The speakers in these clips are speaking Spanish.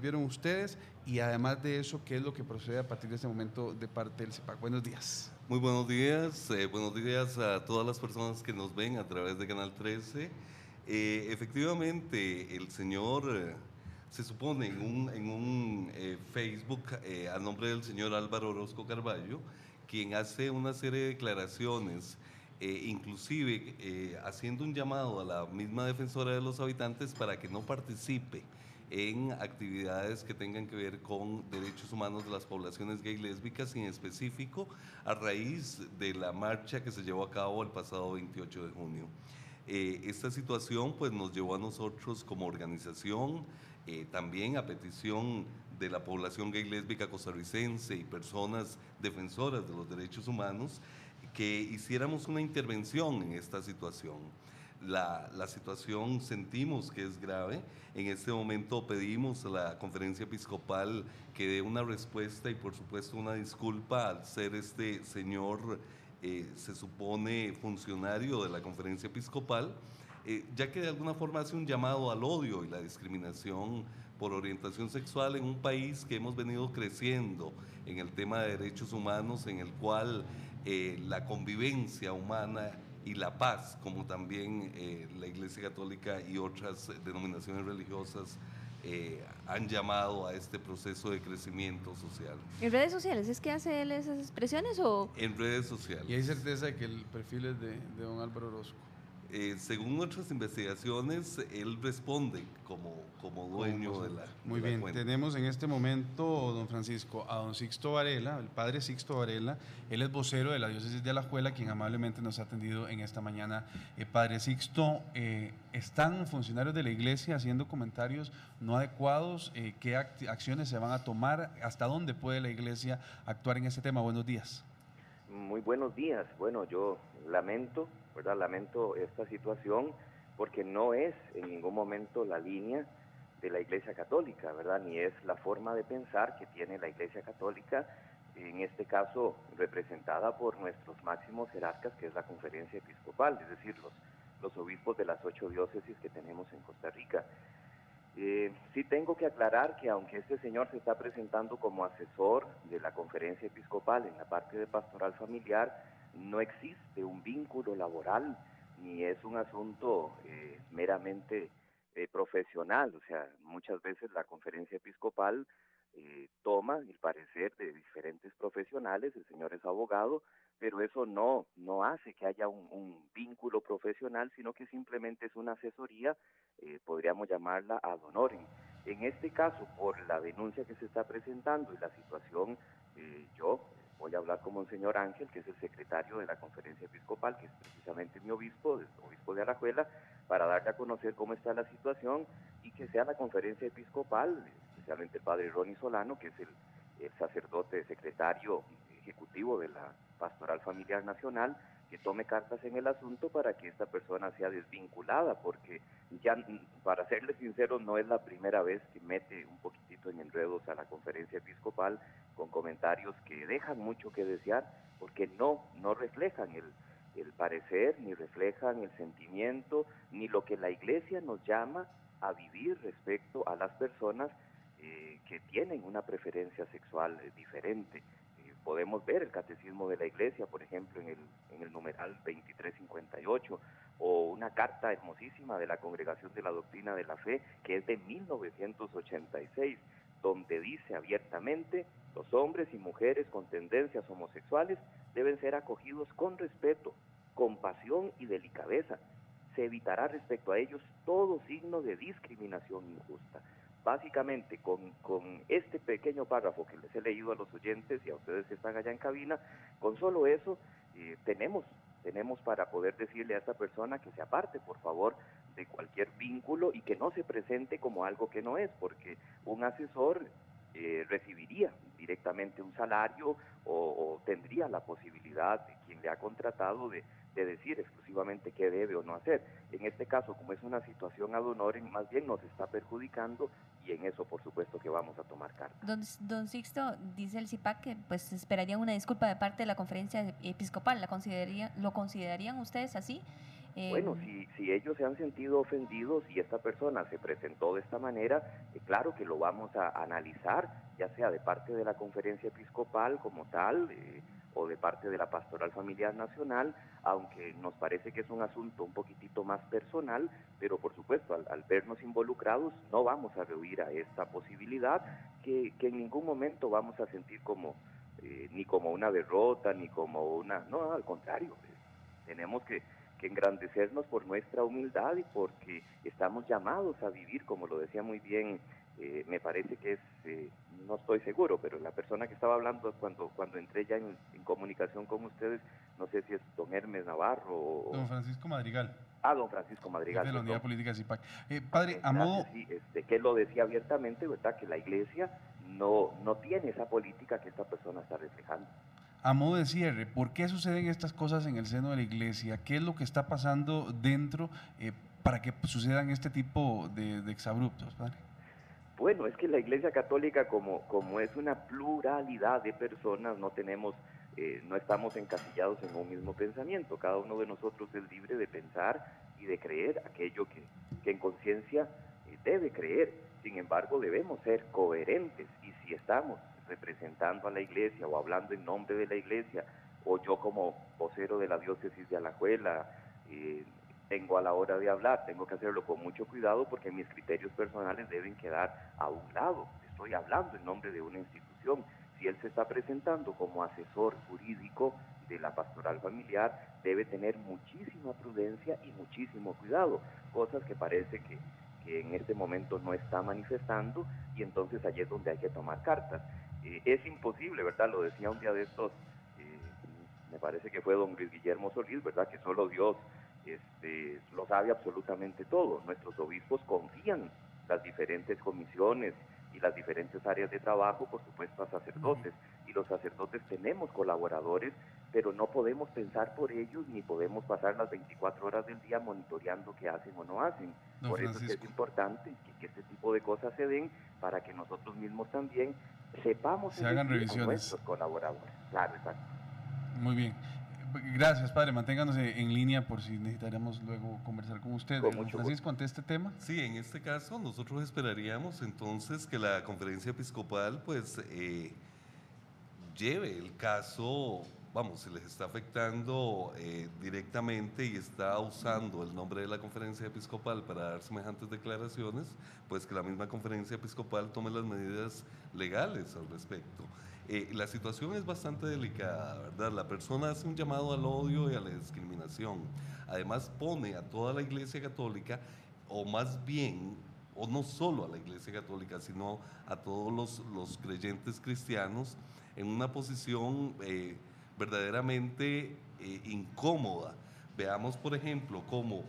las vieron ustedes? Y además de eso, ¿qué es lo que procede a partir de este momento de parte del CEPAC? Buenos días. Muy buenos días a todas las personas que nos ven a través de Canal 13. Efectivamente, el señor se supone en un Facebook a nombre del señor Álvaro Orozco Carballo, quien hace una serie de declaraciones, inclusive haciendo un llamado a la misma defensora de los habitantes para que no participe en actividades que tengan que ver con derechos humanos de las poblaciones gay y lésbicas, y en específico a raíz de la marcha que se llevó a cabo el pasado 28 de junio. Esta situación pues nos llevó a nosotros como organización, también a petición de la población gay lésbica costarricense y personas defensoras de los derechos humanos, que hiciéramos una intervención en esta situación. La situación sentimos que es grave. En este momento pedimos a la conferencia episcopal que dé una respuesta y por supuesto una disculpa al ser este señor, se supone funcionario de la conferencia episcopal, ya que de alguna forma hace un llamado al odio y la discriminación por orientación sexual en un país que hemos venido creciendo en el tema de derechos humanos, en el cual la convivencia humana y la paz, como también la Iglesia Católica y otras denominaciones religiosas han llamado a este proceso de crecimiento social. ¿En redes sociales es que hace él esas expresiones o...? En redes sociales. ¿Y hay certeza de que el perfil es de don Álvaro Orozco? Según nuestras investigaciones, él responde como dueño de la Muy bien, cuenta. tenemos en este momento, don Francisco, a don Sixto Varela, el padre Sixto Varela. Él es vocero de la diócesis de Alajuela, quien amablemente nos ha atendido en esta mañana. Padre Sixto, ¿están funcionarios de la iglesia haciendo comentarios no adecuados? ¿Qué acciones se van a tomar? ¿Hasta dónde puede la iglesia actuar en este tema? Buenos días. Muy buenos días. Bueno, yo lamento esta situación, porque no es en ningún momento la línea de la Iglesia Católica, ¿verdad? Ni es la forma de pensar que tiene la Iglesia Católica, en este caso representada por nuestros máximos jerarcas, que es la Conferencia Episcopal, es decir, los obispos de las 8 diócesis que tenemos en Costa Rica. Sí tengo que aclarar que aunque este señor se está presentando como asesor de la Conferencia Episcopal en la parte de pastoral familiar, no existe un vínculo laboral, ni es un asunto meramente profesional. O sea, muchas veces la Conferencia Episcopal toma el parecer de diferentes profesionales, el señor es abogado, pero eso no hace que haya un vínculo profesional, sino que simplemente es una asesoría, podríamos llamarla ad honorem. En este caso, por la denuncia que se está presentando y la situación, yo voy a hablar como el señor Ángel, que es el secretario de la Conferencia Episcopal, que es precisamente mi obispo, el obispo de Alajuela, para darle a conocer cómo está la situación y que sea la Conferencia Episcopal, especialmente el padre Ronnie Solano, que es el sacerdote secretario ejecutivo de la Pastoral Familiar Nacional, que tome cartas en el asunto para que esta persona sea desvinculada, porque ya, para serles sinceros, no es la primera vez que mete un poquitito en enredos a la Conferencia Episcopal con comentarios que dejan mucho que desear, porque no reflejan el parecer, ni reflejan el sentimiento, ni lo que la Iglesia nos llama a vivir respecto a las personas que tienen una preferencia sexual diferente. Podemos ver el Catecismo de la Iglesia, por ejemplo, en el numeral 2358, o una carta hermosísima de la Congregación de la Doctrina de la Fe, que es de 1986, donde dice abiertamente: los hombres y mujeres con tendencias homosexuales deben ser acogidos con respeto, compasión y delicadeza. Se evitará respecto a ellos todo signo de discriminación injusta. Básicamente, con este pequeño párrafo que les he leído a los oyentes y a ustedes que están allá en cabina, con solo eso tenemos para poder decirle a esta persona que se aparte, por favor, de cualquier vínculo y que no se presente como algo que no es, porque un asesor recibiría directamente un salario o tendría la posibilidad de quien le ha contratado de decir exclusivamente qué debe o no hacer. En este caso, como es una situación ad honorem, más bien nos está perjudicando, y en eso por supuesto que vamos a tomar carta. Don Sixto, dice el CIPAC que pues esperaría una disculpa de parte de la Conferencia Episcopal. ¿Lo considerarían ustedes así? Bueno, si ellos se han sentido ofendidos y esta persona se presentó de esta manera, claro que lo vamos a analizar, ya sea de parte de la Conferencia Episcopal como tal, o de parte de la Pastoral Familiar Nacional, aunque nos parece que es un asunto un poquitito más personal, pero por supuesto, al vernos involucrados, no vamos a rehuir a esta posibilidad, que en ningún momento vamos a sentir como, ni como una derrota, ni como una... No, al contrario, tenemos que engrandecernos por nuestra humildad y porque estamos llamados a vivir, como lo decía muy bien, me parece que es, no estoy seguro, pero la persona que estaba hablando cuando entré ya en comunicación con ustedes, no sé si es don Hermes Navarro o... Don Francisco Madrigal. Don Francisco Madrigal. De la Unidad Política CIPAC. Padre, a gracias, modo... sí, que él lo decía abiertamente, ¿verdad? Que la Iglesia no tiene esa política que esta persona está reflejando. A modo de cierre, ¿por qué suceden estas cosas en el seno de la Iglesia? ¿Qué es lo que está pasando dentro para que sucedan este tipo de exabruptos, padre? Bueno, es que la Iglesia Católica, como es una pluralidad de personas, no estamos encasillados en un mismo pensamiento. Cada uno de nosotros es libre de pensar y de creer aquello que en conciencia debe creer. Sin embargo, debemos ser coherentes, y si estamos representando a la Iglesia o hablando en nombre de la Iglesia, o yo como vocero de la diócesis de Alajuela, tengo a la hora de hablar, tengo que hacerlo con mucho cuidado porque mis criterios personales deben quedar a un lado. Estoy hablando en nombre de una institución. Si él se está presentando como asesor jurídico de la pastoral familiar, debe tener muchísima prudencia y muchísimo cuidado, cosas que parece que en este momento no está manifestando, y entonces allí es donde hay que tomar cartas. Es imposible, ¿verdad? Lo decía un día de estos, me parece que fue don Luis Guillermo Solís, ¿verdad? Que solo Dios lo sabe absolutamente todo. Nuestros obispos confían las diferentes comisiones y las diferentes áreas de trabajo, por supuesto, a sacerdotes, y los sacerdotes tenemos colaboradores, pero no podemos pensar por ellos, ni podemos pasar las 24 horas del día monitoreando qué hacen o no hacen. Don por Francisco. Eso es que es importante que este tipo de cosas se den, para que nosotros mismos también sepamos se hagan revisiones a nuestros colaboradores. Claro, exacto. Muy bien. Gracias, padre. Manténganos en línea por si necesitaremos luego conversar con usted. Don Francisco, ante este tema. Sí, en este caso nosotros esperaríamos entonces que la Conferencia Episcopal pues lleve el caso, vamos, si les está afectando directamente y está usando el nombre de la Conferencia Episcopal para dar semejantes declaraciones, pues que la misma Conferencia Episcopal tome las medidas legales al respecto. La situación es bastante delicada, ¿verdad? La persona hace un llamado al odio y a la discriminación. Además pone a toda la Iglesia Católica, o más bien, o no solo a la Iglesia Católica, sino a todos los creyentes cristianos en una posición verdaderamente incómoda. Veamos, por ejemplo, cómo,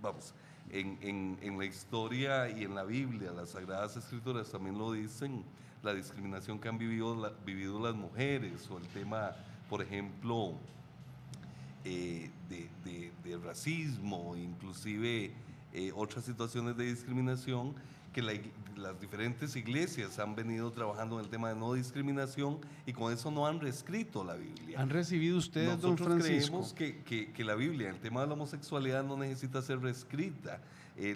vamos, en la historia y en la Biblia, las Sagradas Escrituras también lo dicen, la discriminación que han vivido las mujeres, o el tema, por ejemplo, de racismo, inclusive otras situaciones de discriminación que las diferentes iglesias han venido trabajando en el tema de no discriminación, y con eso no han reescrito la Biblia. ¿Han recibido ustedes, Nosotros don Francisco? creemos que la Biblia, el tema de la homosexualidad, no necesita ser reescrita.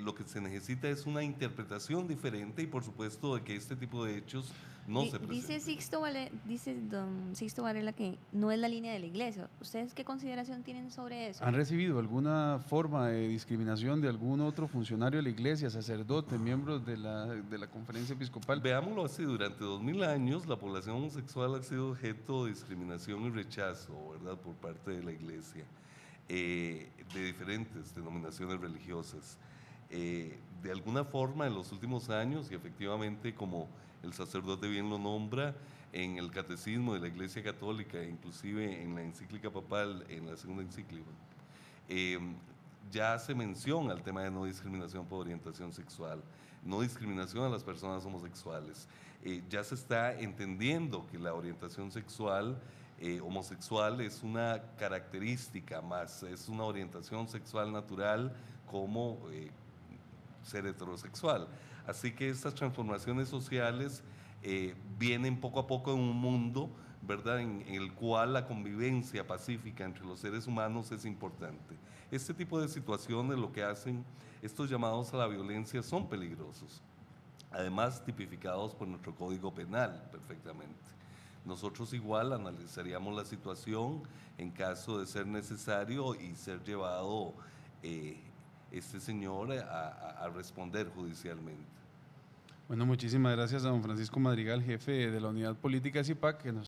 Lo que se necesita es una interpretación diferente, y por supuesto de que este tipo de hechos no se presenten. Dice don Sixto Varela que no es la línea de la Iglesia. ¿Ustedes qué consideración tienen sobre eso? ¿Han recibido alguna forma de discriminación de algún otro funcionario de la Iglesia, sacerdote, miembros de la Conferencia Episcopal? Veámoslo así, durante 2000 años la población homosexual ha sido objeto de discriminación y rechazo, ¿verdad?, por parte de la Iglesia, de diferentes denominaciones religiosas. De alguna forma, en los últimos años, y efectivamente, como el sacerdote bien lo nombra, en el catecismo de la Iglesia Católica, inclusive en la encíclica papal, en la segunda encíclica, ya hace mención al tema de no discriminación por orientación sexual, no discriminación a las personas homosexuales. Ya se está entendiendo que la orientación sexual homosexual es una característica más, es una orientación sexual natural como ser heterosexual. Así que estas transformaciones sociales vienen poco a poco en un mundo ¿verdad? En el cual la convivencia pacífica entre los seres humanos es importante. Este tipo de situaciones lo que hacen, estos llamados a la violencia son peligrosos, además tipificados por nuestro Código Penal perfectamente. Nosotros igual analizaríamos la situación en caso de ser necesario y ser llevado este señor a responder judicialmente. Bueno, muchísimas gracias a don Francisco Madrigal, jefe de la Unidad Política CIPAC, que nos